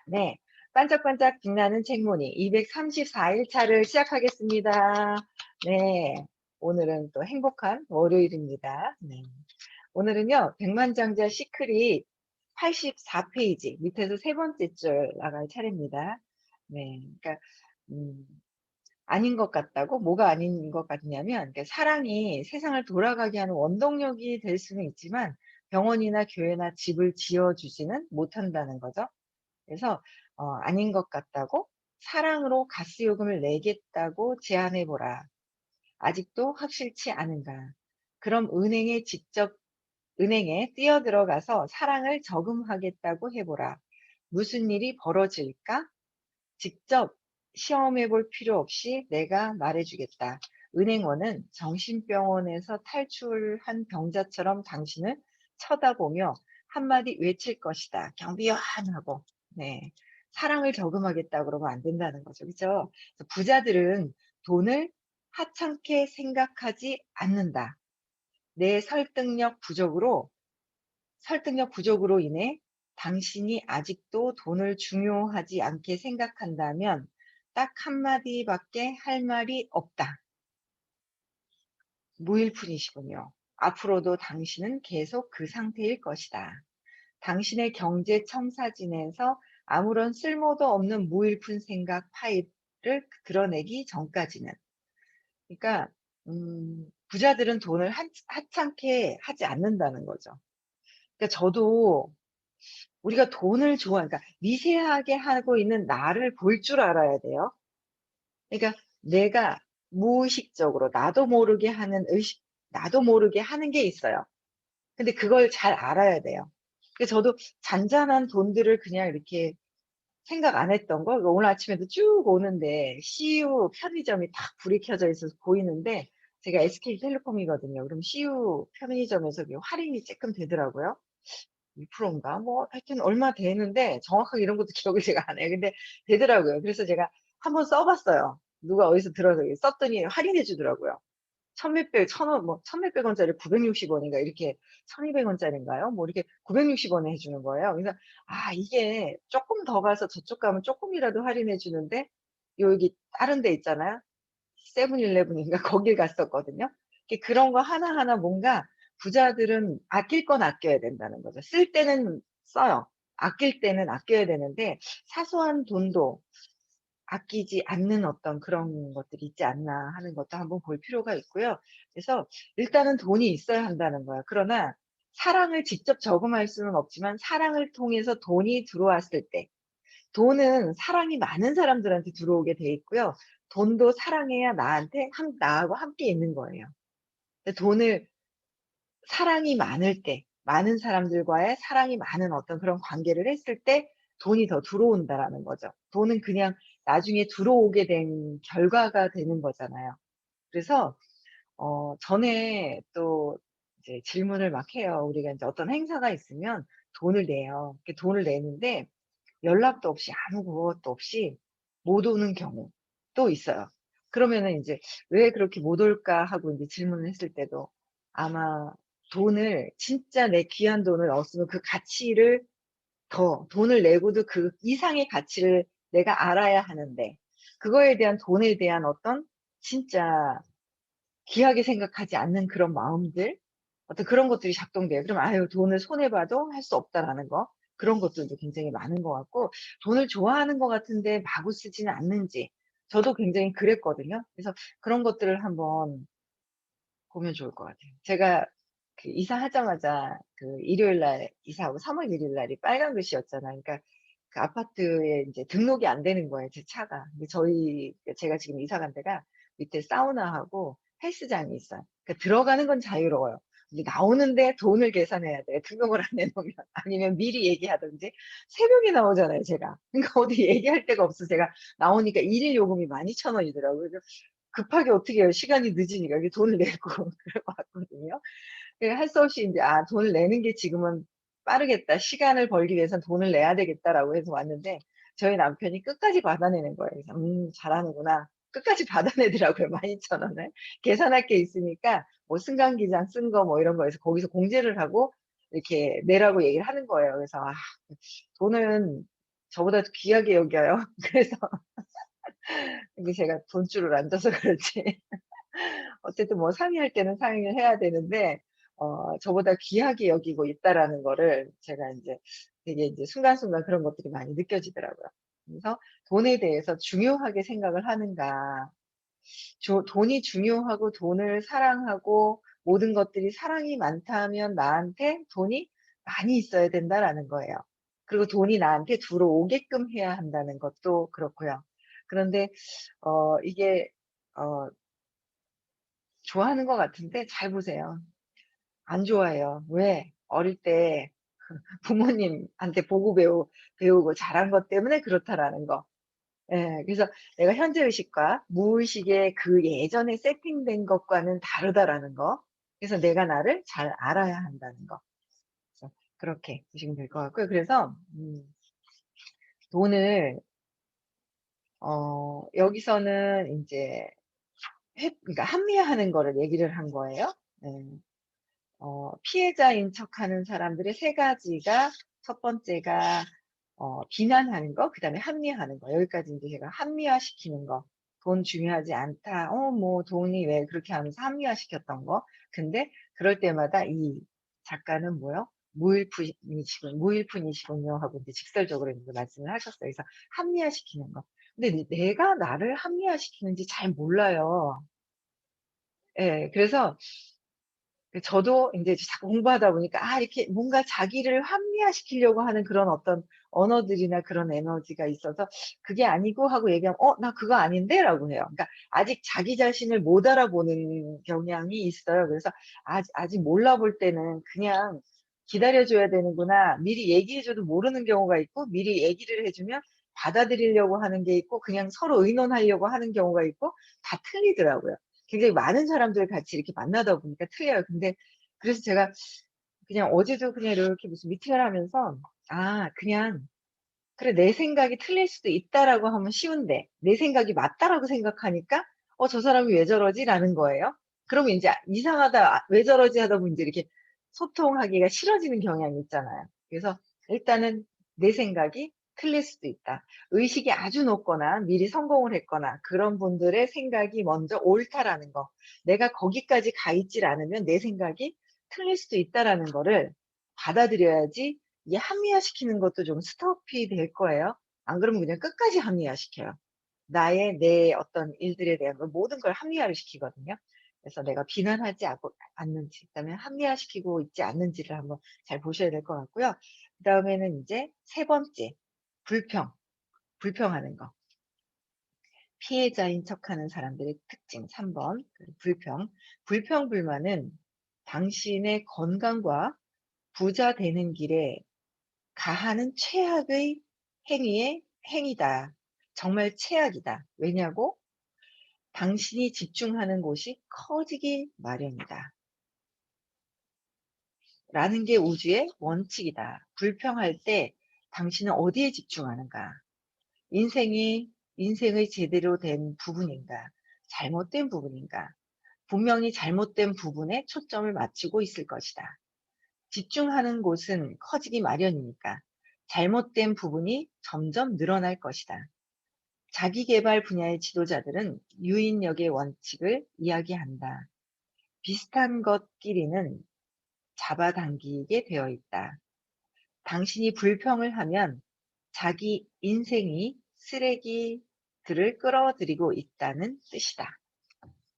네. 반짝반짝 빛나는 책무늬 234일 차를 시작하겠습니다. 네. 오늘은 또 행복한 월요일입니다. 네. 오늘은요, 백만장자 시크릿 84페이지 밑에서 세 번째 줄 나갈 차례입니다. 네. 그러니까, 음, 아닌 것 같다고? 뭐가 아닌 것 같냐면, 그러니까 사랑이 세상을 돌아가게 하는 원동력이 될 수는 있지만, 병원이나 교회나 집을 지어주지는 못한다는 거죠. 그래서 아닌 것 같다고 사랑으로 가스요금을 내겠다고 제안해 보라. 아직도 확실치 않은가? 그럼 은행에 뛰어들어가서 사랑을 저금하겠다고 해보라. 무슨 일이 벌어질까? 직접 시험해 볼 필요 없이 내가 말해주겠다. 은행원은 정신병원에서 탈출한 병자처럼 당신을 쳐다보며 한마디 외칠 것이다. 경비원하고. 네. 사랑을 저금하겠다 그러면 안 된다는 거죠. 그죠? 부자들은 돈을 하찮게 생각하지 않는다. 내 설득력 부족으로 인해 당신이 아직도 돈을 중요하지 않게 생각한다면 딱 한마디밖에 할 말이 없다. 무일푼이시군요. 앞으로도 당신은 계속 그 상태일 것이다. 당신의 경제 청사진에서 아무런 쓸모도 없는 무일푼 생각 파일을 드러내기 전까지는. 그러니까 부자들은 돈을 하찮게 하지 않는다는 거죠. 그러니까 저도 우리가 돈을 그러니까 미세하게 하고 있는 나를 볼 줄 알아야 돼요. 그러니까 내가 무의식적으로 나도 모르게 하는 게 있어요. 근데 그걸 잘 알아야 돼요. 그래서 저도 잔잔한 돈들을 그냥 이렇게 생각 안 했던 거, 오늘 아침에도 쭉 오는데 CU 편의점이 딱 불이 켜져 있어서 보이는데, 제가 SK텔레콤이거든요. 그럼 CU 편의점에서 할인이 조금 되더라고요. 2%인가? 뭐, 하여튼 얼마 되는데, 정확하게 이런 것도 기억을 제가 안 해요. 근데 되더라고요. 그래서 제가 한번 써봤어요. 누가 어디서 들어서 썼더니 할인해 주더라고요. 천몇백, 천원, 뭐, 천몇백 원짜리 960원인가, 이렇게, 1200원짜리인가요? 뭐, 이렇게 960원에 해주는 거예요. 그래서, 이게 조금 더 가서 저쪽 가면 조금이라도 할인해 주는데, 여기 다른 데 있잖아요. 세븐일레븐인가 거길 갔었거든요. 그런 거 하나하나 뭔가 부자들은 아낄 건 아껴야 된다는 거죠. 쓸 때는 써요. 아낄 때는 아껴야 되는데 사소한 돈도 아끼지 않는 어떤 그런 것들이 있지 않나 하는 것도 한번 볼 필요가 있고요. 그래서 일단은 돈이 있어야 한다는 거야. 그러나 사랑을 직접 저금할 수는 없지만 사랑을 통해서 돈이 들어왔을 때, 돈은 사랑이 많은 사람들한테 들어오게 돼 있고요. 돈도 사랑해야 나하고 함께 있는 거예요. 근데 돈을 사랑이 많을 때, 많은 사람들과의 사랑이 많은 어떤 그런 관계를 했을 때 돈이 더 들어온다라는 거죠. 돈은 그냥 나중에 들어오게 된 결과가 되는 거잖아요. 그래서 전에 또 이제 질문을 막 해요. 우리가 이제 어떤 행사가 있으면 돈을 내요. 이렇게 돈을 내는데 연락도 없이 아무것도 없이 못 오는 경우도 있어요. 그러면은 인제 '왜 그렇게 못 올까?' 하고 인제 질문을 했을 때도 아마 돈을 진짜 내 귀한 돈을 얻으면 그 가치를 더 돈을 내고도 그 이상의 가치를 내가 알아야 하는데, 그거에 대한 돈에 대한 어떤 진짜 귀하게 생각하지 않는 그런 마음들, 어떤 그런 것들이 작동돼요. 그럼 '아유 돈을 손해 봐도 할 수 없다.'라는 거, 그런 것들도 굉장히 많은 것 같고, 돈을 좋아하는 것 같은데 마구 쓰지는 않는지, 저도 굉장히 그랬거든요. 그래서 그런 것들을 한번 보면 좋을 것 같아요. 제가 이사하자마자 일요일 날 이사하고 3월 1일 날이 빨간 글씨였잖아요. 그러니까 그 아파트에 인제 등록이 안 되는 거예요, 제 차가. 근데 제가 지금 이사 간 데가 밑에 사우나하고 헬스장이 있어요. 그러니까 들어가는 건 자유로워요. 근데 나오는데 돈을 계산해야 돼요, 등록을 안 해 놓으면. 아니면 미리 얘기하든지. 새벽에 나오잖아요, 제가. 그러니까 어디 얘기할 데가 없어서 제가 나오니까 일일 요금이 12,000 원이더라고요. 그래서 급하게 어떻게 해요, 시간이 늦으니까. 그 돈을 내고 그러고 왔거든요. 할 수 없이 인제 '돈을 내는 게 지금은 빠르겠다. 시간을 벌기 위해선 돈을 내야 되겠다.'라고 해서 왔는데, 저희 남편이 끝까지 받아내는 거예요. 그래서 잘하는구나.' 끝까지 받아내더라고요, 12,000 원을. 계산할 게 있으니까 뭐 승강기장 쓴 거 뭐 이런 거에서 거기서 공제를 하고 이렇게 내라고 얘기를 하는 거예요. 그래서 돈은 저보다 도 귀하게 여겨요. 그래서 이게 제가 돈줄을 안 져서 그렇지 어쨌든 뭐 상의할 때는 상의를 해야 되는데 저보다 귀하게 여기고 있다라는 거를 제가 인제 되게 이제 순간순간 그런 것들이 많이 느껴지더라고요. 그래서 '돈에 대해서 중요하게 생각을 하는가.' 돈이 중요하고 돈을 사랑하고 모든 것들이 사랑이 많다면 나한테 돈이 많이 있어야 된다라는 거예요. 그리고 돈이 나한테 들어오게끔 해야 한다는 것도 그렇고요. 그런데 이게 어 좋아하는 것 같은데 잘 보세요. 안 좋아해요. 왜? 어릴 때 부모님한테 보고 배우고 자란 것 때문에 그렇다라는 거. 예. 그래서 내가 현재의식과 무의식의 그 예전에 세팅된 것과는 다르다라는 거. 그래서 내가 나를 잘 알아야 한다는 거. 그래서 그렇게 보시면 될 것 같고요. 그래서 돈을 여기서는 인제 그러니까 합리화하는 거를 얘기를 한 거예요. 예. 피해자인 척하는 사람들의 세 가지가 첫 번째가 비난하는 거, 그다음에 합리화하는 거. 여기까지 인제 제가 합리화시키는 거. '돈 중요하지 않다.' 뭐 돈이 왜 그렇게 하면서 합리화시켰던 거. 근데 그럴 때마다 이 작가는 뭐요? 무일푼이시군요." 하고 이제 직설적으로 인제 말씀을 하셨어요. 그래서 합리화시키는 거. 근데 내가 나를 합리화시키는지 잘 몰라요. 예. 그래서 저도 인제 자꾸 공부하다 보니까 이렇게 뭔가 자기를 합리화시키려고 하는 그런 어떤 언어들이나 그런 에너지가 있어서 "그게 아니고." 하고 얘기하면 나 그거 아닌데?"라고 해요. 그러니까 아직 자기 자신을 못 알아보는 경향이 있어요. 그래서 아직 몰라 볼 때는 그냥 기다려 줘야 되는구나. 미리 얘기해 줘도 모르는 경우가 있고 미리 얘기를 해 주면 받아들이려고 하는 게 있고 그냥 서로 의논하려고 하는 경우가 있고 다 틀리더라고요. 굉장히 많은 사람들을 같이 이렇게 만나다 보니까 틀려요. 근데 그래서 제가 그냥 어제도 그냥 이렇게 무슨 미팅을 하면서 그냥 '그래 내 생각이 틀릴 수도 있다.'라고 하면 쉬운데 '내 생각이 맞다.'라고 생각하니까 '저 사람이 왜 저러지?'라는 거예요. 그러면 인제 '이상하다. 왜 저러지?' 하다 보면 인제 이렇게 소통하기가 싫어지는 경향이 있잖아요. 그래서 일단은 내 생각이 틀릴 수도 있다. 의식이 아주 높거나 미리 성공을 했거나 그런 분들의 생각이 먼저 옳다라는 거. 내가 거기까지 가 있질 않으면 내 생각이 틀릴 수도 있다라는 거를 받아들여야지 이게 합리화시키는 것도 좀 스톱이 될 거예요. 안 그러면 그냥 끝까지 합리화시켜요. 내 어떤 일들에 대한 모든 걸 합리화를 시키거든요. 그래서 내가 비난하지 않는지, 그다음에 합리화시키고 있지 않는지를 한번 잘 보셔야 될 것 같고요. 그다음에는 이제 세 번째, 불평, 불평하는 거. 피해자인 척하는 사람들의 특징 3번 불평. 불평불만은 당신의 건강과 부자 되는 길에 가하는 최악의 행위다. 정말 최악이다. 왜냐고? 당신이 집중하는 곳이 커지기 마련이다. 라는 게 우주의 원칙이다. 불평할 때 당신은 어디에 집중하는가? 인생의 제대로 된 부분인가? 잘못된 부분인가? 분명히 잘못된 부분에 초점을 맞추고 있을 것이다. 집중하는 곳은 커지기 마련이니까 잘못된 부분이 점점 늘어날 것이다. 자기계발 분야의 지도자들은 유인력의 원칙을 이야기한다. 비슷한 것끼리는 잡아당기게 되어 있다. 당신이 불평을 하면 자기 인생이 쓰레기들을 끌어들이고 있다는 뜻이다.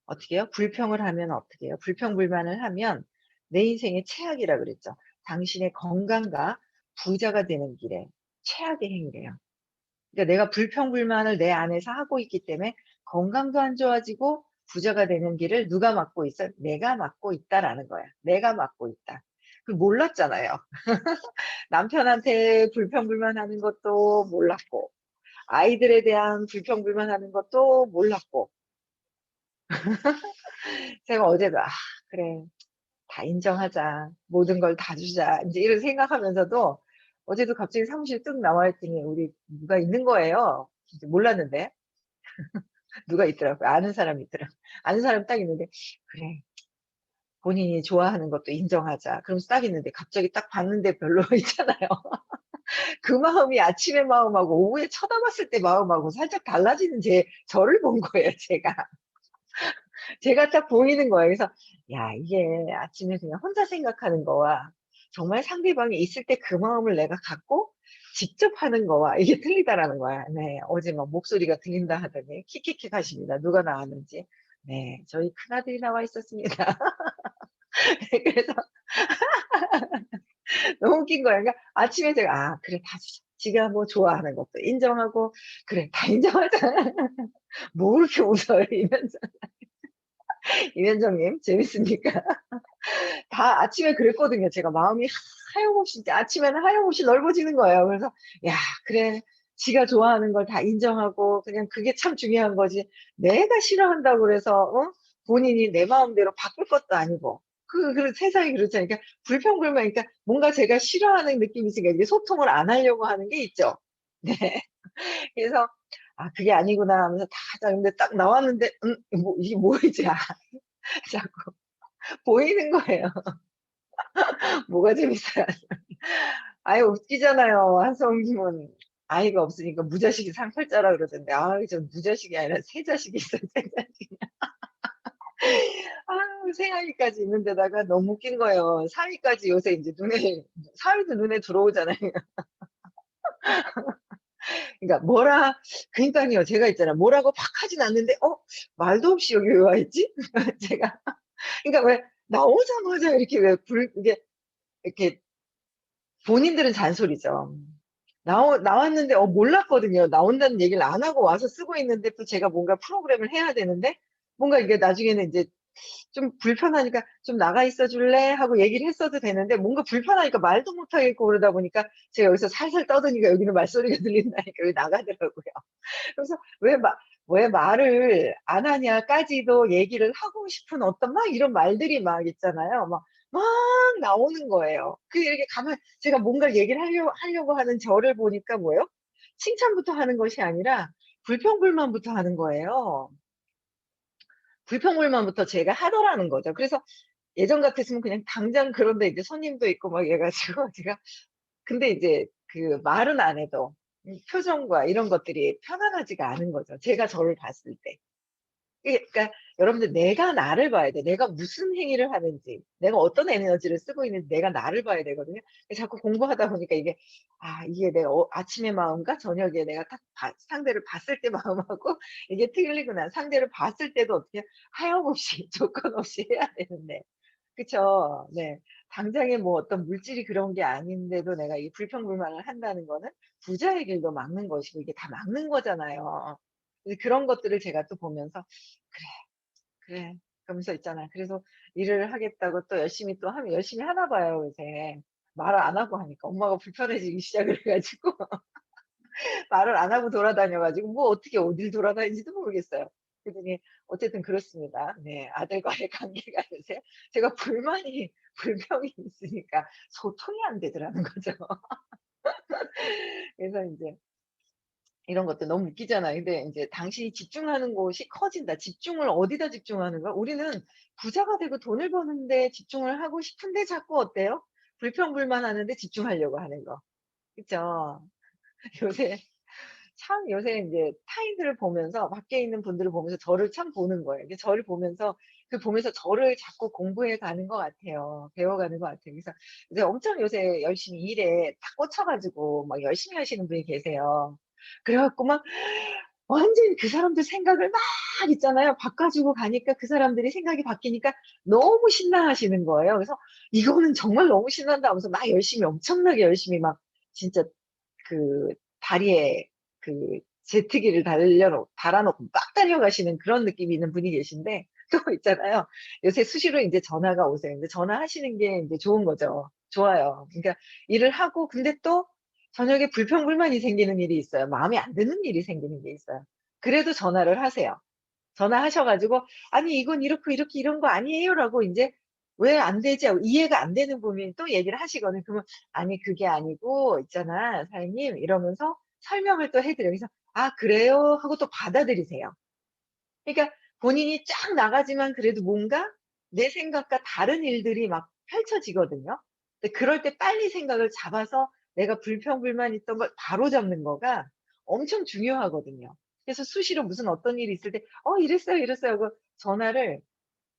어떻게 해요? 불평을 하면 어떻게 해요? 불평불만을 하면 내 인생의 최악이라 그랬죠. 당신의 건강과 부자가 되는 길에 최악의 행위래요. 그러니까 내가 불평불만을 내 안에서 하고 있기 때문에 건강도 안 좋아지고 부자가 되는 길을 누가 막고 있어? 내가 막고 있다라는 거야. 내가 막고 있다. 그 몰랐잖아요. 남편한테 불평불만하는 것도 몰랐고 아이들에 대한 불평불만하는 것도 몰랐고 제가 어제도 '그래. 다 인정하자. 모든 걸 다 주자.' 인제 이런 생각하면서도 어제도 갑자기 사무실에 뚝 나와 있더니 우리 누가 있는 거예요. 진짜 몰랐는데. 누가 있더라고요. 아는 사람이 있더라고요. 아는 사람이 딱 있는데 "그래. 본인이 좋아하는 것도 인정하자." 그러면서 딱 있는데 갑자기 딱 봤는데 별로 있잖아요. 그 마음이 아침의 마음하고 오후에 쳐다봤을 때 마음하고 살짝 달라지는 저를 본 거예요, 제가. 제가 딱 보이는 거예요. 그래서 야, 이게 아침에 그냥 혼자 생각하는 거와 정말 상대방이 있을 때 그 마음을 내가 갖고 직접 하는 거와 이게 틀리다라는 거야. 네. 어제 막 목소리가 들린다 하더니 킥킥킥 하십니다. 누가 나왔는지. 네. 저희 큰아들이 나와 있었습니다. 그래서 너무 웃긴 거예요. 그러니까 아침에 제가 '아 그래 다 주자.' 지가 뭐 좋아하는 것도 인정하고 '그래 다 인정하자.' 뭐 그렇게 웃어요 이면정님 재밌습니까? 다 아침에 그랬거든요. 제가 마음이 하염없이 아침에는 하염없이 넓어지는 거예요. 그래서 '야 그래. 지가 좋아하는 걸 다 인정하고 그냥 그게 참 중요한 거지. 내가 싫어한다고 그래서 본인이 내 마음대로 바꿀 것도 아니고.' 세상이 그렇잖아요. 그러니까 불평불만 그러니까 뭔가 제가 싫어하는 느낌이 있으니까 이게 소통을 안 하려고 하는 게 있죠. 네. 그래서 '아 그게 아니구나.' 하면서 다 근데 딱 나왔는데 이게 뭐지? 자꾸 보이는 거예요. 뭐가 재밌어요. 아유 웃기잖아요. 한성님은 아이가 없으니까 무자식이 상팔자라 그러던데 아이 전 무자식이 아니라 세자식이 있어요, 세자식. 아유 생아이까지 있는 데다가 너무 웃긴 거예요. 사위까지 요새 인제 사위도 눈에 들어오잖아요. 그러니까 그러니깐요. 제가 있잖아요. 뭐라고 팍 하진 않는데 말도 없이 여기 왜 와 있지? 제가 그러니까 왜 나오자마자 이렇게 왜 이게 이렇게 본인들은 잔소리죠. 나왔는데 몰랐거든요. 나온다는 얘기를 안 하고 와서 쓰고 있는데 또 제가 뭔가 프로그램을 해야 되는데 뭔가 이게 나중에는 인제 좀 불편하니까 "좀 나가 있어 줄래?" 하고 얘기를 했어도 되는데 뭔가 불편하니까 말도 못 하겠고 그러다 보니까 제가 여기서 살살 떠드니까 여기는 말소리가 들린다니까 여기 나가더라고요. 그래서 "왜 말을 안 하냐."까지도 얘기를 하고 싶은 어떤 막 이런 말들이 막 있잖아요. 막 나오는 거예요. 이렇게 제가 뭔가를 얘기를 하려고 하는 저를 보니까 뭐예요? 칭찬부터 하는 것이 아니라 불평불만부터 하는 거예요. 불평불만부터 제가 하더라는 거죠. 그래서 예전 같았으면 그냥 당장 그런데 이제 손님도 있고 막 이래 가지고 제가 근데 이제 말은 안 해도 표정과 이런 것들이 편안하지가 않은 거죠, 제가 저를 봤을 때. 그러니까 여러분들 내가 나를 봐야 돼. 내가 무슨 행위를 하는지, 내가 어떤 에너지를 쓰고 있는지 내가 나를 봐야 되거든요. 자꾸 공부하다 보니까 이게 내 아침의 마음과 저녁에 내가 딱 상대를 봤을 때 마음하고 이게 틀리구나. 상대를 봤을 때도 어떻게 하염없이 조건 없이 해야 되는데. 그쵸. 네. 당장에 뭐 어떤 물질이 그런 게 아닌데도 내가 이 불평불만을 한다는 거는 부자의 길도 막는 것이고 이게 다 막는 거잖아요. 근데 그런 것들을 제가 또 보면서 '그래, 그래.' 그러면서 있잖아요. 그래서 일을 하겠다고 또 열심히 또 하면 열심히 하나 봐요 요새. 말을 안 하고 하니까. 엄마가 불편해지기 시작을 해 가지고 말을 안 하고 돌아다녀 가지고 뭐 어떻게 어딜 돌아다니는지도 모르겠어요. 그랬더니 어쨌든 그렇습니다. 네. 아들과의 관계가 요새 제가 불평이 있으니까 소통이 안 되더라는 거죠. 그래서 인제 이런 것도 너무 웃기잖아요. 근데 인제 당신이 집중하는 곳이 커진다. 집중을 어디다 집중하는가? 우리는 부자가 되고 돈을 버는 데 집중을 하고 싶은데 자꾸 어때요? 불평불만하는데 집중하려고 하는 거. 그쵸? 요새 요새 인제 타인들을 보면서 밖에 있는 분들을 보면서 저를 참 보는 거예요. 이게 저를 보면서 보면서 저를 자꾸 공부해 가는 것 같아요. 배워가는 것 같아요. 그래서 이제 엄청 요새 열심히 일에 딱 꽂혀 가지고 막 열심히 하시는 분이 계세요. 그래 갖고 막 완전히 그 사람들 생각을 막 있잖아요. 바꿔 주고 가니까 그 사람들이 생각이 바뀌니까 너무 신나하시는 거예요. 그래서 '이거는 정말 너무 신난다.' 하면서 막 열심히 엄청나게 열심히 막 진짜 그 다리에 제트기를 달아 놓고 막 달려가시는 그런 느낌이 있는 분이 계신데 또 있잖아요. 요새 수시로 인제 전화가 오세요. 근데 전화하시는 게 인제 좋은 거죠. 좋아요. 그러니까 일을 하고 근데 또 저녁에 불평불만이 생기는 일이 있어요. 마음에 안 드는 일이 생기는 게 있어요. 그래도 전화를 하세요. 전화하셔 가지고 "아니 이건 이렇고 이렇게 이런 거 아니에요."라고 인제 "왜 안 되지?" 하고 이해가 안 되는 부분이 또 얘기를 하시거든요. 그러면 "아니 그게 아니고 있잖아 사장님." 이러면서 설명을 또 해 드려요. 그래서 "아 그래요?" 하고 또 받아들이세요. 그러니까 본인이 쫙 나가지만 그래도 뭔가 내 생각과 다른 일들이 막 펼쳐지거든요. 근데 그럴 때 빨리 생각을 잡아서 내가 불평불만 있던 걸 바로잡는 거가 엄청 중요하거든요. 그래서 수시로 무슨 어떤 일이 있을 때 이랬어요, 이랬어요 하고 전화를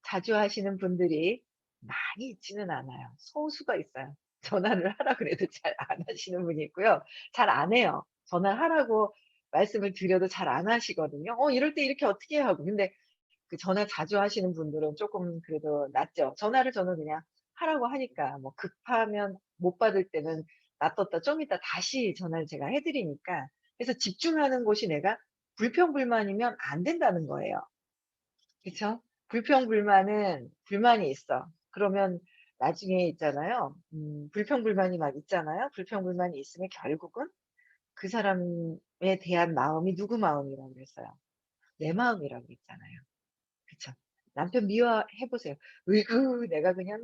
자주 하시는 분들이 많이 있지는 않아요. 소수가 있어요. 전화를 하라 그래도 잘 안 하시는 분이 있고요. 잘 안 해요. 전화하라고 말씀을 드려도 잘 안 하시거든요. 이럴 때 이렇게 어떻게 하고. 근데 그 전화 자주 하시는 분들은 쪼끔 그래도 낫죠. 전화를 저는 그냥 하라고 하니까 뭐 급하면 못 받을 때는 놔뒀다 좀 이따 다시 전화를 제가 해 드리니까 그래서 집중하는 곳이 내가 불평불만이면 안 된다는 거예요. 그쵸? 불평불만은 불만이 있어. 그러면 나중에 있잖아요. 불평불만이 막 있잖아요. 불평불만이 있으면 결국은 그 사람에 대한 마음이 누구 마음이라고 그랬어요? 내 마음이라고 그랬잖아요. 그쵸? 남편 미워해 보세요. "으이구 내가 그냥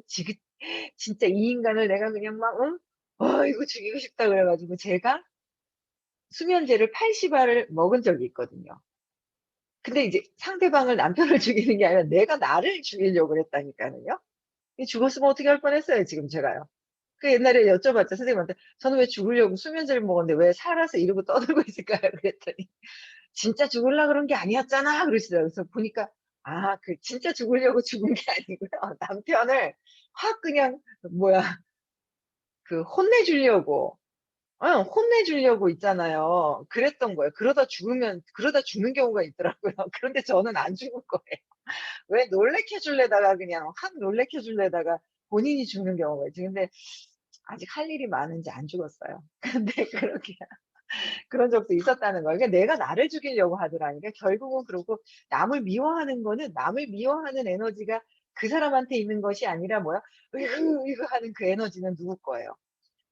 진짜 이 인간을 내가 그냥 막 이거 죽이고 싶다." 그래 가지고 제가 수면제를 80 알을 먹은 적이 있거든요. 근데 이제 상대방을 남편을 죽이는 게 아니라 내가 나를 죽이려고 그랬다니까는요. 이 죽었으면 어떻게 할 뻔했어요 지금 제가요. 그 옛날에 여쭤봤죠 선생님한테. "저는 왜 죽으려고 수면제를 먹었는데 왜 살아서 이러고 떠들고 있을까요?" 그랬더니 "진짜 죽으려 그런 게 아니었잖아." 그러시더라고요. 그래서 보니까 그 진짜 죽으려고 죽은 게 아니고요. 남편을 확 그냥 뭐야 혼내 주려고 혼내 주려고 있잖아요. 그랬던 거예요. 그러다 죽는 경우가 있더라고요. 그런데 저는 안 죽은 거예요. 왜 놀래켜 주려다가 그냥 확 놀래켜 주려다가 본인이 죽는 경우가 있지. 근데 아직 할 일이 많은지 안 죽었어요. 근데 그렇게 그런 적도 있었다는 거예요. 그러니까 내가 나를 죽이려고 하더라니까. 결국은 그러고 남을 미워하는 거는 남을 미워하는 에너지가 그 사람한테 있는 것이 아니라 뭐야? "으이구, 으이구." 하는 그 에너지는 누구 거예요?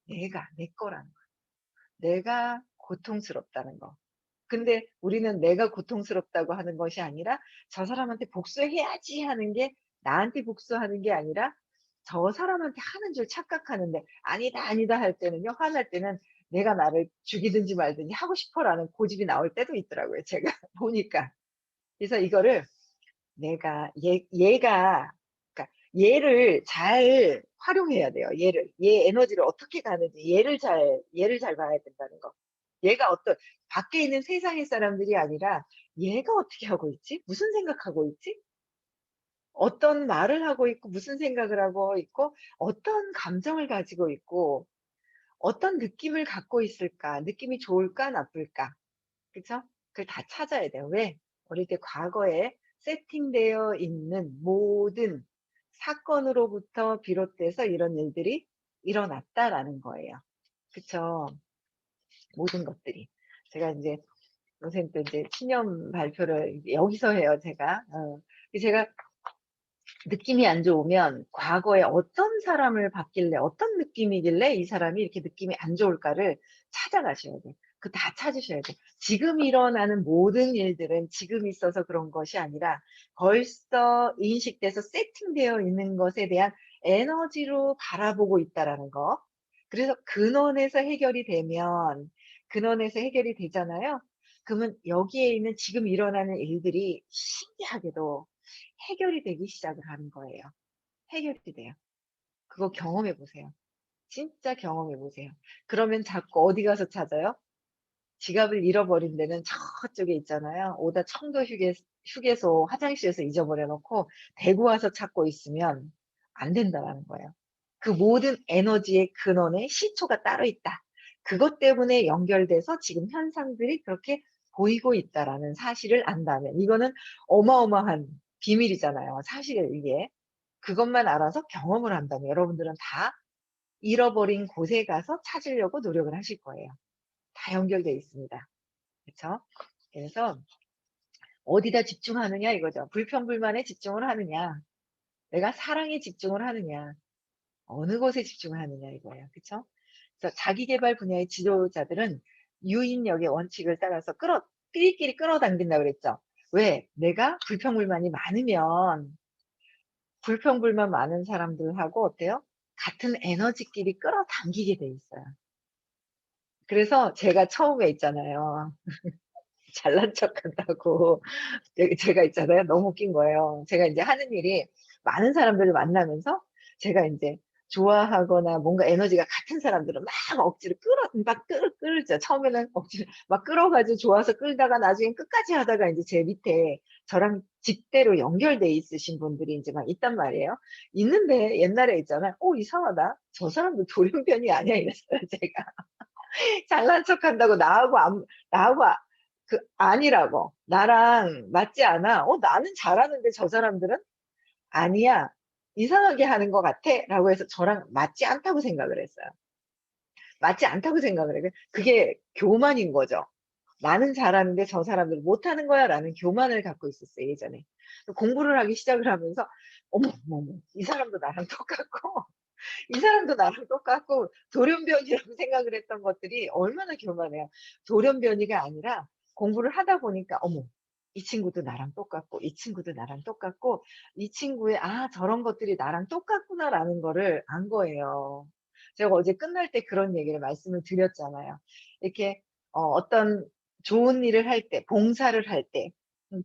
내 거라는 거. 내가 고통스럽다는 거. 근데 우리는 내가 고통스럽다고 하는 것이 아니라 '저 사람한테 복수해야지.' 하는 게 나한테 복수하는 게 아니라 저 사람한테 하는 줄 착각하는데 '아니다, 아니다.' 할 때는요. 화날 때는 내가 나를 죽이든지 말든지 하고 싶어라는 고집이 나올 때도 있더라고요 제가 보니까. 그래서 이거를 내가 얘가 그러니까 얘를 잘 활용해야 돼요 얘를. 얘 에너지를 어떻게 가는지 얘를 잘 봐야 된다는 거. 얘가 밖에 있는 세상의 사람들이 아니라 '얘가 어떻게 하고 있지? 무슨 생각하고 있지? 어떤 말을 하고 있고 무슨 생각을 하고 있고 어떤 감정을 가지고 있고 어떤 느낌을 갖고 있을까? 느낌이 좋을까 나쁠까?' 그쵸? 그걸 다 찾아야 돼요. 왜? 어릴 때 과거에 세팅되어 있는 모든 사건으로부터 비롯돼서 이런 일들이 일어났다라는 거예요. 그쵸? 모든 것들이. 제가 인제 선생님 또 인제 신년 발표를 여기서 해요 제가. 제가 느낌이 안 좋으면 과거에 어떤 사람을 봤길래 어떤 느낌이길래 이 사람이 이렇게 느낌이 안 좋을까를 찾아가셔야 돼요. 그 다 찾으셔야 돼요. 지금 일어나는 모든 일들은 지금 있어서 그런 것이 아니라 벌써 인식돼서 세팅되어 있는 것에 대한 에너지로 바라보고 있다라는 거. 그래서 근원에서 해결이 되잖아요. 그러면 여기에 있는 지금 일어나는 일들이 신기하게도 해결이 되기 시작을 하는 거예요. 해결이 돼요. 그거 경험해 보세요. 진짜 경험해 보세요. 그러면 자꾸 어디 가서 찾아요? 지갑을 잃어버린 데는 저쪽에 있잖아요. 오다 청도 휴게소 화장실에서 잊어버려 놓고 대구 와서 찾고 있으면 안 된다라는 거예요. 그 모든 에너지의 근원에 시초가 따로 있다. 그것 때문에 연결돼서 지금 현상들이 그렇게 보이고 있다라는 사실을 안다면 이거는 어마어마한 비밀이잖아요. 사실 이게. 그것만 알아서 경험을 한다면 여러분들은 다 잃어버린 곳에 가서 찾으려고 노력을 하실 거예요. 다 연결돼 있습니다. 그쵸? 그래서 어디다 집중하느냐 이거죠. 불평불만에 집중을 하느냐, 내가 사랑에 집중을 하느냐, 어느 곳에 집중을 하느냐 이거예요. 그쵸? 그래서 자기 계발 분야의 지도자들은 유인력의 원칙을 따라서 끼리끼리 끌어당긴다고 그랬죠. 왜? 내가 불평불만이 많으면 불평불만 많은 사람들하고 어때요? 같은 에너지끼리 끌어당기게 돼 있어요. 그래서 제가 처음에 있잖아요. 잘난 척한다고 제가 있잖아요. 너무 웃긴 거예요. 제가 인제 하는 일이 많은 사람들을 만나면서 제가 인제 좋아하거나 뭔가 에너지가 같은 사람들은 막 억지로 끌죠. 처음에는 억지로 막 끌어 가지고 좋아서 끌다가 나중엔 끝까지 하다가 인제 제 밑에 저랑 직대로 연결돼 있으신 분들이 인제 막 있단 말이에요. 있는데 옛날에 있잖아요. '어 이상하다. 저 사람도 돌연변이 아니야?' 이랬어요 제가. 잘난 척한다고 나하고 아니라고. 나랑 맞지 않아. 나는 잘하는데 저 사람들은 "아니야. 이상하게 하는 것 같아."라고 해서 저랑 맞지 않다고 생각을 했어요. 맞지 않다고 생각을 해요. 그게 교만인 거죠. '나는 잘하는데 저 사람들은 못하는 거야.'라는 교만을 갖고 있었어요 예전에. 공부를 하기 시작을 하면서 '어머, 어머, 어머. 이 사람도 나랑 똑같고 이 사람도 나랑 똑같고' 돌연변이라고 생각을 했던 것들이 얼마나 교만해요. 돌연변이가 아니라 공부를 하다 보니까 '어머 이 친구도 나랑 똑같고 이 친구도 나랑 똑같고 이 친구의 저런 것들이 나랑 똑같구나.'라는 거를 안 거예요. 제가 어제 끝날 때 그런 얘기를 말씀을 드렸잖아요. 이렇게 어떤 좋은 일을 할 때 봉사를 할 때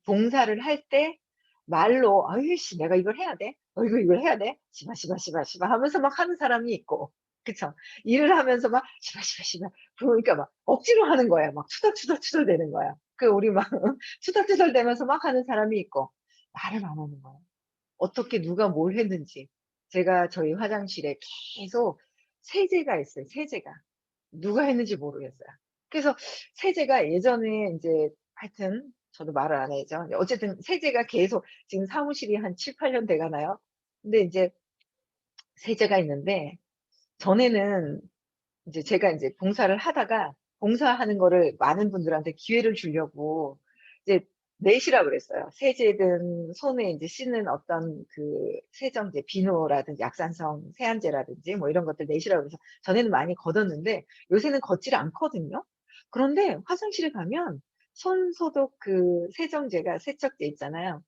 봉사를 할 때 말로 '아유 씨 내가 이걸 해야 돼? 어이구 이걸 해야 돼? 시바, 시바, 시바, 시바.' 하면서 막 하는 사람이 있고 그쵸. 일을 하면서 막 시바, 시바, 시바 그러니까 막 억지로 하는 거예요. 막 투덜투덜투덜 대는 거야. 우리 막 투덜투덜 대면서 막 하는 사람이 있고 말을 안 하는 거예요. 어떻게 누가 뭘 했는지. 제가 저희 화장실에 계속 세제가 있어요, 세제가. 누가 했는지 모르겠어요. 그래서 세제가 예전에 인제 하여튼 저도 말을 안 해야죠. 어쨌든 세제가 계속 지금 사무실이 한 7-8년 돼 가나요? 근데 인제 세제가 있는데 전에는 인제 제가 인제 봉사를 하다가 봉사하는 거를 많은 분들한테 기회를 주려고 이제 내시라 그랬어요. 세제든 손에 인제 씻는 어떤 그 세정제 비누라든지 약산성 세안제라든지 뭐 이런 것들 내시라고 그래서 전에는 많이 걷었는데 요새는 걷지를 않거든요. 그런데 화장실에 가면 손 소독 그 세정제가 세척제 있잖아요.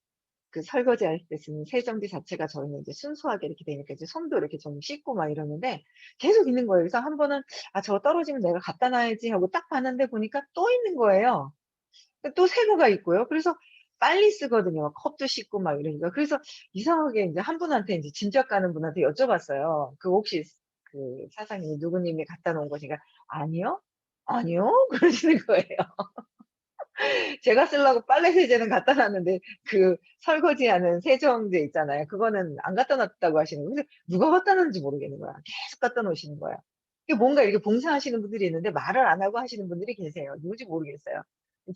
그 설거지할 때 쓰는 세정제 자체가 저희는 이제 순수하게 이렇게 되니까 이제 손도 이렇게 좀 씻고 막 이러는데 계속 있는 거예요. 그래서 한 번은 '아 저거 떨어지면 내가 갖다 놔야지.' 하고 딱 봤는데 보니까 또 있는 거예요. 또 새거가 있고요. 그래서 빨리 쓰거든요. 막 컵도 씻고 막 이러니까. 그래서 이상하게 인제 한 분한테 인제 짐작 가는 분한테 여쭤봤어요. "그 혹시 그 사장님이 누구님이 갖다 놓은 것인가?" "아니요. 아니요." 그러시는 거예요. 제가 쓰려고 빨래 세제는 갖다 놨는데 그 설거지하는 세정제 있잖아요. 그거는 안 갖다 놨다고 하시는 거예요. 근데 누가 갖다 놨는지 모르겠는 거야. 계속 갖다 놓으시는 거예요. 이게 뭔가 이렇게 봉사하시는 분들이 있는데 말을 안 하고 하시는 분들이 계세요. 누군지 모르겠어요.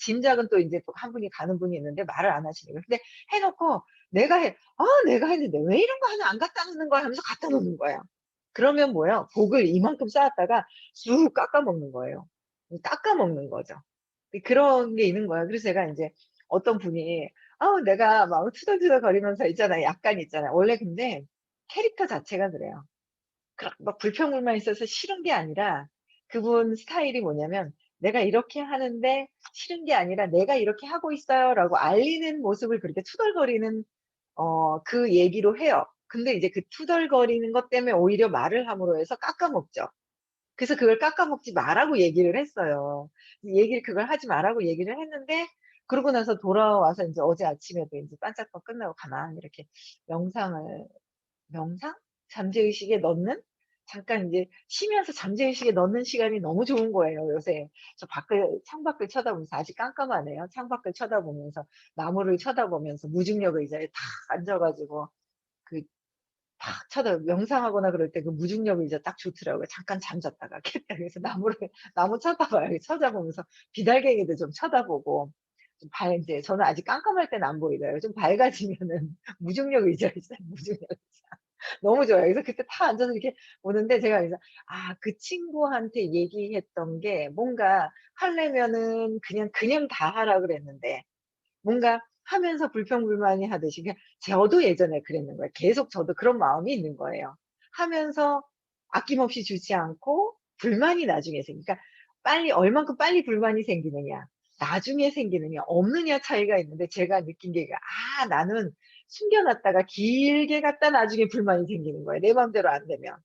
짐작은 또 인제 또 한 분이 가는 분이 있는데 말을 안 하시는 거예요. 근데 해 놓고 "내가 해." "아 내가 했는데 왜 이런 거 하나 안 갖다 놓는 거야." 하면서 갖다 놓는 거예요. 그러면 뭐예요? 복을 이만큼 쌓았다가 쑥 깎아 먹는 거예요. 깎아 먹는 거죠. 그런 게 있는 거예요. 그래서 제가 인제 어떤 분이 내가 막 투덜투덜거리면서 있잖아요. 약간 있잖아요. 원래 근데 캐릭터 자체가 그래요. 막 불평불만 있어서 싫은 게 아니라 그분 스타일이 뭐냐면 "내가 이렇게 하는데 싫은 게 아니라 내가 이렇게 하고 있어요."라고 알리는 모습을 그렇게 투덜거리는 그 얘기로 해요. 근데 이제 그 투덜거리는 것 때문에 오히려 말을 함으로 해서 깎아먹죠. 그래서 그걸 깎아먹지 마라고 얘기를 했어요. 얘기를 그걸 하지 마라고 얘기를 했는데 그러고 나서 돌아와서 인제 어제 아침에도 인제 반짝반짝 끝나고 가만히 이렇게 명상을 명상? 잠재의식에 넣는? 잠깐 인제 쉬면서 잠재의식에 넣는 시간이 너무 좋은 거예요 요새. 저 창밖을 쳐다보면서 아직 깜깜하네요. 창밖을 쳐다보면서 나무를 쳐다보면서 무중력 의자에 탁 앉아 가지고 그 탁 명상하거나 그럴 때 그 무중력 의자 딱 좋더라고요. 잠깐 잠잤다가 깼다 그래서 나무 쳐다봐요. 쳐다보면서 비달갱이도 좀 쳐다보고 좀 인제 저는 아직 깜깜할 때는 안 보이더라고요. 좀 밝아지면은 무중력 의자 있어요, 무중력 의자. 너무 좋아요. 그래서 그때 탁 앉아서 이렇게 보는데 제가 그래서 그 친구한테 얘기했던 게 뭔가 하려면은 그냥 다 하라 그랬는데 뭔가 하면서 불평불만이 하듯이 그냥 저도 예전에 그랬는 거예요. 계속 저도 그런 마음이 있는 거예요. 하면서 아낌없이 주지 않고 불만이 나중에 그러니까 얼만큼 빨리 불만이 생기느냐, 나중에 생기느냐, 없느냐 차이가 있는데 제가 느낀 게 나는 숨겨 놨다가 길게 갔다 나중에 불만이 생기는 거예요, 내 맘대로 안 되면.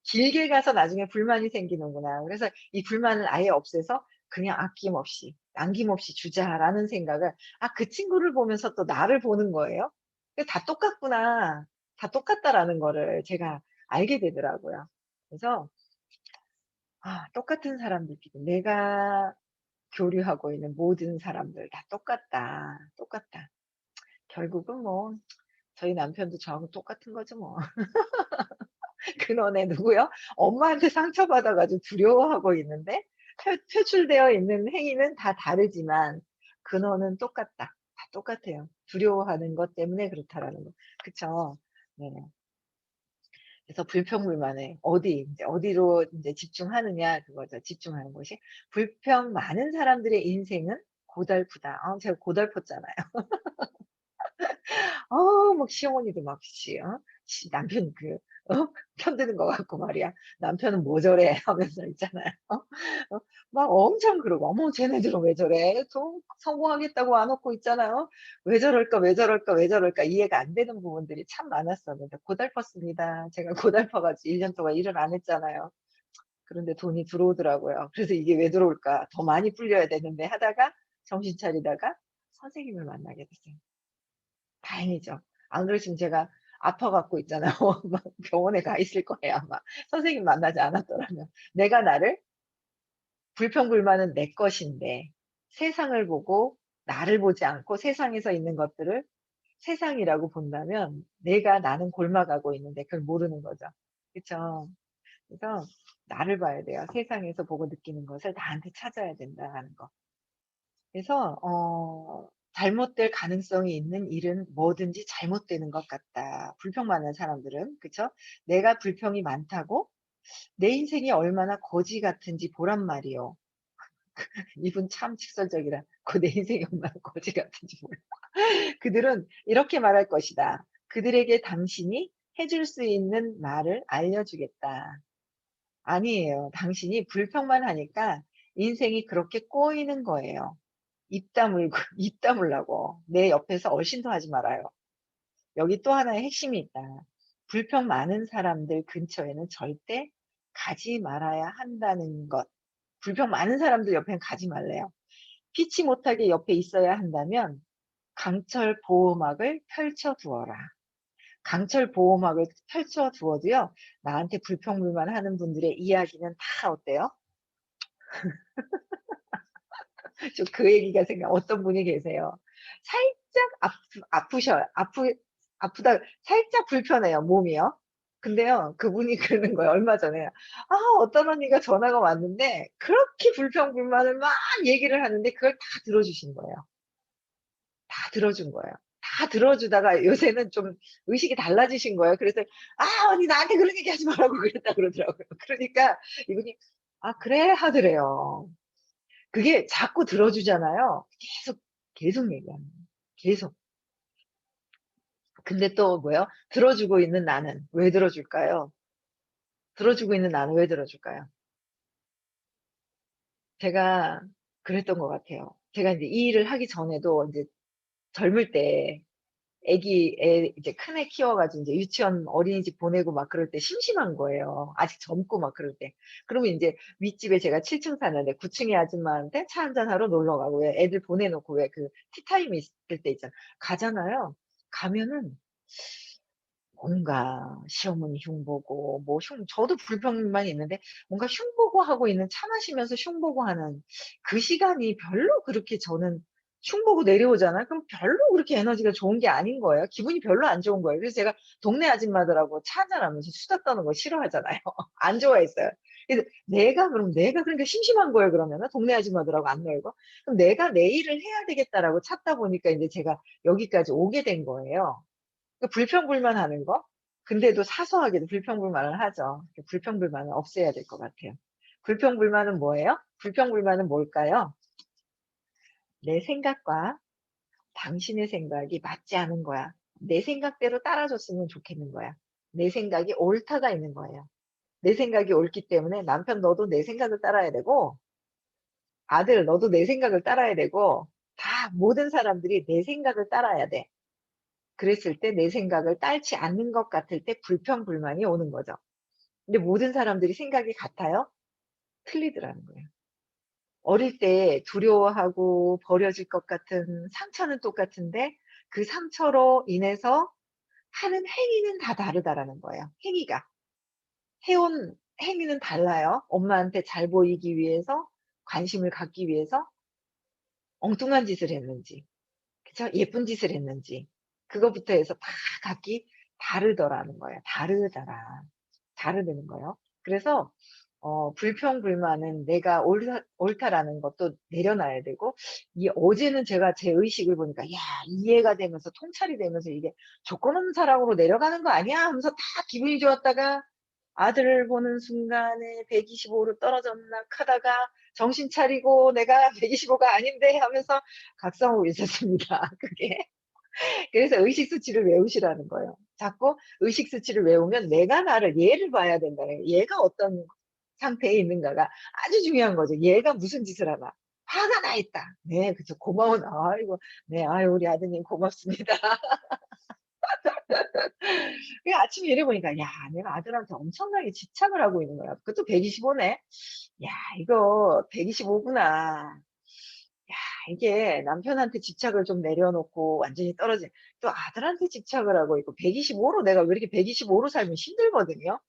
길게 가서 나중에 불만이 생기는구나. 그래서 이 불만을 아예 없애서 그냥 아낌없이 남김없이 주자라는 생각을 그 친구를 보면서 또 나를 보는 거예요. 다 똑같구나. 다 똑같다라는 거를 제가 알게 되더라고요. 그래서 똑같은 사람들끼리 내가 교류하고 있는 모든 사람들 다 똑같다. 똑같다. 결국은 뭐 저희 남편도 저하고 똑같은 거죠 뭐. 근원에 누구요? 엄마한테 상처받아 가지고 두려워하고 있는데 표출되어 있는 행위는 다 다르지만 근원은 똑같다. 다 똑같아요. 두려워하는 것 때문에 그렇다라는 거. 그쵸? 네. 그래서 불평불만에 이제 어디로 인제 집중하느냐 그거죠. 집중하는 곳이. 불평 많은 사람들의 인생은 고달프다. 제가 고달팠잖아요. 막 시어머니도 막 남편 편드는 것 같고 말이야. "남편은 뭐 저래?" 하면서 있잖아요. 막 엄청 그러고 "어머 쟤네들은 왜 저래? 성공하겠다고 와 놓고 있잖아요. 왜 저럴까, 왜 저럴까, 왜 저럴까?" 이해가 안 되는 부분들이 참 많았었는데 고달팠습니다. 제가 고달파 가지고 1년 동안 일을 안 했잖아요. 그런데 돈이 들어오더라고요. 그래서 '이게 왜 들어올까? 더 많이 불려야 되는데.' 하다가 정신 차리다가 선생님을 만나게 됐어요. 다행이죠. 안 그랬으면 제가 아파 갖고 있잖아요. 막 병원에 가 있을 거예요 아마. 선생님 만나지 않았더라면. 내가 나를 불평불만은 내 것인데 세상을 보고 나를 보지 않고 세상에서 있는 것들을 세상이라고 본다면 나는 골마가고 있는데 그걸 모르는 거죠. 그쵸? 그래서 나를 봐야 돼요. 세상에서 보고 느끼는 것을 나한테 찾아야 된다는 거. 그래서 잘못될 가능성이 있는 일은 뭐든지 잘못되는 것 같다. 불평 많은 사람들은. 그쵸? 내가 불평이 많다고 내 인생이 얼마나 거지 같은지 보란 말이요. 이분 참 직설적이라. 내 인생이 얼마나 거지 같은지 몰라. 그들은 이렇게 말할 것이다. 그들에게 당신이 해줄 수 있는 말을 알려주겠다. 아니에요. 당신이 불평만 하니까 인생이 그렇게 꼬이는 거예요. 입 다물고 입 다물라고. 내 옆에서 얼씬도 하지 말아요. 여기 또 하나의 핵심이 있다. 불평 많은 사람들 근처에는 절대 가지 말아야 한다는 것. 불평 많은 사람들 옆에는 가지 말래요. 피치 못하게 옆에 있어야 한다면 강철 보호막을 펼쳐 두어라. 강철 보호막을 펼쳐 두어도요. 나한테 불평불만하는 분들의 이야기는 다 어때요? 저 그 얘기가 어떤 분이 계세요. 살짝 아프셔요. 아프다 살짝 불편해요, 몸이요. 근데요, 그분이 그러는 거예요, 얼마 전에. 어떤 언니가 전화가 왔는데 그렇게 불평불만을 막 얘기를 하는데 그걸 다 들어주신 거예요. 다 들어준 거예요. 다 들어주다가 요새는 좀 의식이 달라지신 거예요. 그래서 언니 나한테 그런 얘기 하지 말라고." 그랬다 그러더라고요. 그러니까 이분이 "아 그래?" 하더래요. 그게 자꾸 들어주잖아요. 계속 얘기하는 거예요. 계속. 근데 또 뭐예요? 들어주고 있는 나는 왜 들어줄까요? 들어주고 있는 나는 왜 들어줄까요? 제가 그랬던 것 같아요. 제가 인제 이 일을 하기 전에도 인제 젊을 때 애 이제 큰애 키워 가지고 인제 유치원 어린이집 보내고 막 그럴 때 심심한 거예요. 아직 젊고 막 그럴 때. 그러면 인제 윗집에 제가 7층 사는데 9 층의 아줌마한테 차 한잔 하러 놀러 가고 왜 애들 보내 놓고 왜 그 티타임이 있을 때 있잖아요. 가잖아요. 가면은 뭔가 시어머니 흉보고 뭐 저도 불평만 있는데 뭔가 흉보고 하고 있는 차 마시면서 흉보고 하는 그 시간이 별로 그렇게 저는 흉보고 내려오잖아요. 그럼 별로 그렇게 에너지가 좋은 게 아닌 거예요. 기분이 별로 안 좋은 거예요. 그래서 제가 동네 아줌마들하고 차 한잔하면서 수다 떠는 거 싫어하잖아요. 안 좋아했어요. 그래서 내가 그러니까 심심한 거예요 그러면은 동네 아줌마들하고 안 놀고. 그럼 '내가 내 일을 해야 되겠다.'라고 찾다 보니까 인제 제가 여기까지 오게 된 거예요. 불평불만하는 거? 근데도 사소하게도 불평불만을 하죠. 불평불만은 없애야 될 것 같아요. 불평불만은 뭐예요? 불평불만은 뭘까요? 내 생각과 당신의 생각이 맞지 않은 거야. 내 생각대로 따라줬으면 좋겠는 거야. 내 생각이 옳다가 있는 거예요. 내 생각이 옳기 때문에 남편 너도 내 생각을 따라야 되고 아들 너도 내 생각을 따라야 되고 다 모든 사람들이 내 생각을 따라야 돼. 그랬을 때 내 생각을 따르지 않는 것 같을 때 불평불만이 오는 거죠. 근데 모든 사람들이 생각이 같아요? 틀리더라는 거예요. 어릴 때 두려워하고 버려질 것 같은 상처는 똑같은데 그 상처로 인해서 하는 행위는 다 다르다라는 거예요, 행위가. 해온 행위는 달라요. 엄마한테 잘 보이기 위해서, 관심을 갖기 위해서 엉뚱한 짓을 했는지, 그쵸? 예쁜 짓을 했는지, 그거부터 해서 다 각기 다르더라는 거예요. 다르더라. 다르다는 거예요. 그래서 불평불만은 내가 옳다라는 것도 내려놔야 되고, 이 어제는 제가 제 의식을 보니까 '야, 이해가 되면서 통찰이 되면서 이게 조건 없는 사랑으로 내려가는 거 아니야?' 하면서 다 기분이 좋았다가 아들을 보는 순간에 125로 떨어졌나 하다가 정신 차리고 '내가 125가 아닌데.' 하면서 각성하고 있었습니다, 그게. 그래서 의식 수치를 외우시라는 거예요. 자꾸 의식 수치를 외우면 내가 나를 얘를 봐야 된다는 거예요. 얘가 어떤 상태에 있는가가 아주 중요한 거죠. 얘가 무슨 짓을 하나. 화가 나 있다. 네, 그쵸. 고마운 아이고, 네, 아유 우리 아드님 고맙습니다. 그 아침에 일해 보니까 '야, 내가 아들한테 엄청나게 집착을 하고 있는 거야.' 그것도 125네. '야, 이거 125 구나.' 야, 이게 남편한테 집착을 좀 내려놓고 완전히 떨어진, 또 아들한테 집착을 하고 있고 125로, 내가 왜 이렇게 125로 살면 힘들거든요.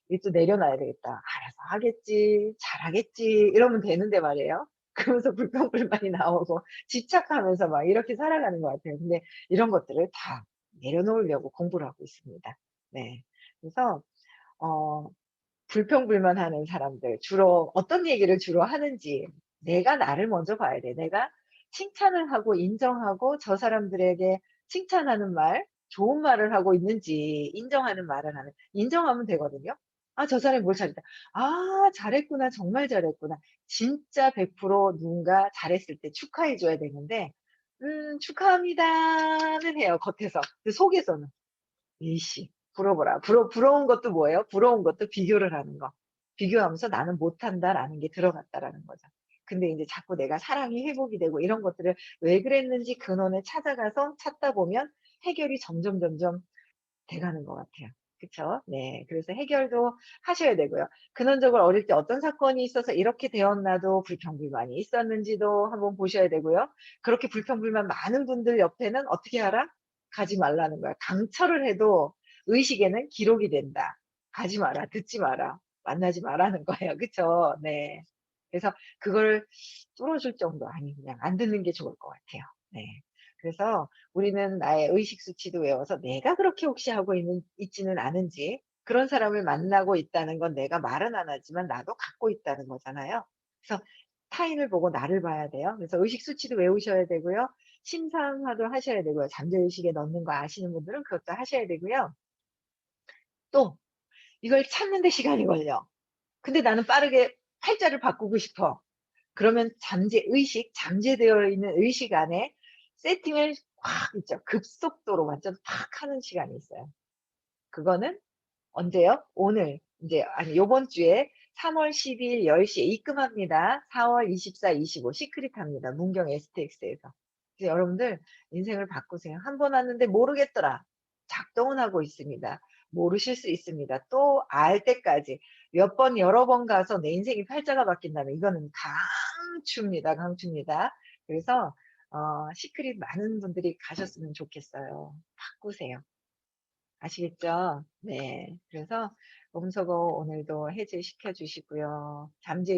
이게 또 내려놔야 되겠다. '알아서 하겠지. 잘하겠지.' 이러면 되는데 말이에요. 그러면서 불평불만이 나오고 집착하면서 막 이렇게 살아가는 것 같아요. 근데 이런 것들을 다 내려놓으려고 공부를 하고 있습니다. 네. 그래서 어 불평불만하는 사람들 주로 어떤 얘기를 주로 하는지, 내가 나를 먼저 봐야 돼. 내가 칭찬을 하고 인정하고 저 사람들에게 칭찬하는 말, 좋은 말을 하고 있는지, 인정하는 말을 하는, 인정하면 되거든요. '아, 저 사람이 뭘 잘했다. 아, 잘했구나. 정말 잘했구나.' 진짜 100% 누군가 잘했을 때 축하해 줘야 되는데 "축하합니다."는 해요, 겉에서. 근데 속에서는 일시 부러워라. 부러운 것도 뭐예요? 부러운 것도 비교를 하는 거. 비교하면서 '나는 못한다.'라는 게 들어갔다라는 거죠. 근데 인제 자꾸 내가 사랑이 회복이 되고 이런 것들을 왜 그랬는지 근원을 찾아가서 찾다 보면 해결이 점점 돼 가는 것 같아요. 그쵸? 네. 그래서 해결도 하셔야 되고요. 근원적으로 어릴 때 어떤 사건이 있어서 이렇게 되었나도 불평불만이 있었는지도 한번 보셔야 되고요. 그렇게 불평불만 많은 분들 옆에는 어떻게 하라? 가지 말라는 거야. 강철을 해도 의식에는 기록이 된다. 가지 마라. 듣지 마라. 만나지 마라는 거예요. 그쵸? 네. 그래서 그걸 뚫어줄 정도 아니, 그냥 안 듣는 게 좋을 것 같아요. 네. 그래서 우리는 나의 의식 수치도 외워서 내가 그렇게 혹시 하고 있지는 않은지, 그런 사람을 만나고 있다는 건 내가 말은 안 하지만 나도 갖고 있다는 거잖아요. 그래서 타인을 보고 나를 봐야 돼요. 그래서 의식 수치도 외우셔야 되고요. 심상화도 하셔야 되고요. 잠재의식에 넣는 거 아시는 분들은 그것도 하셔야 되고요. 또 이걸 찾는 데 시간이 걸려. 근데 나는 빠르게 팔자를 바꾸고 싶어. 그러면 잠재되어 있는 의식 안에 세팅을 확 있죠. 급속도로 완전 팍 하는 시간이 있어요. 그거는 언제요? 오늘 인제, 아니 요번 주에 3월 12일 10 시에 입금합니다. 4월 24, 25 시크릿합니다, 문경 STX에서. 그래서 여러분들 인생을 바꾸세요. 한 번 왔는데 모르겠더라. 작동은 하고 있습니다. 모르실 수 있습니다. 또 알 때까지 몇 번 여러 번 가서 내 인생이 팔자가 바뀐다면 이거는 강추입니다, 강추입니다. 그래서 시크릿 많은 분들이 가셨으면 좋겠어요. 바꾸세요. 아시겠죠? 네. 그래서 몸소거 오늘도 해제시켜 주시고요. 잠재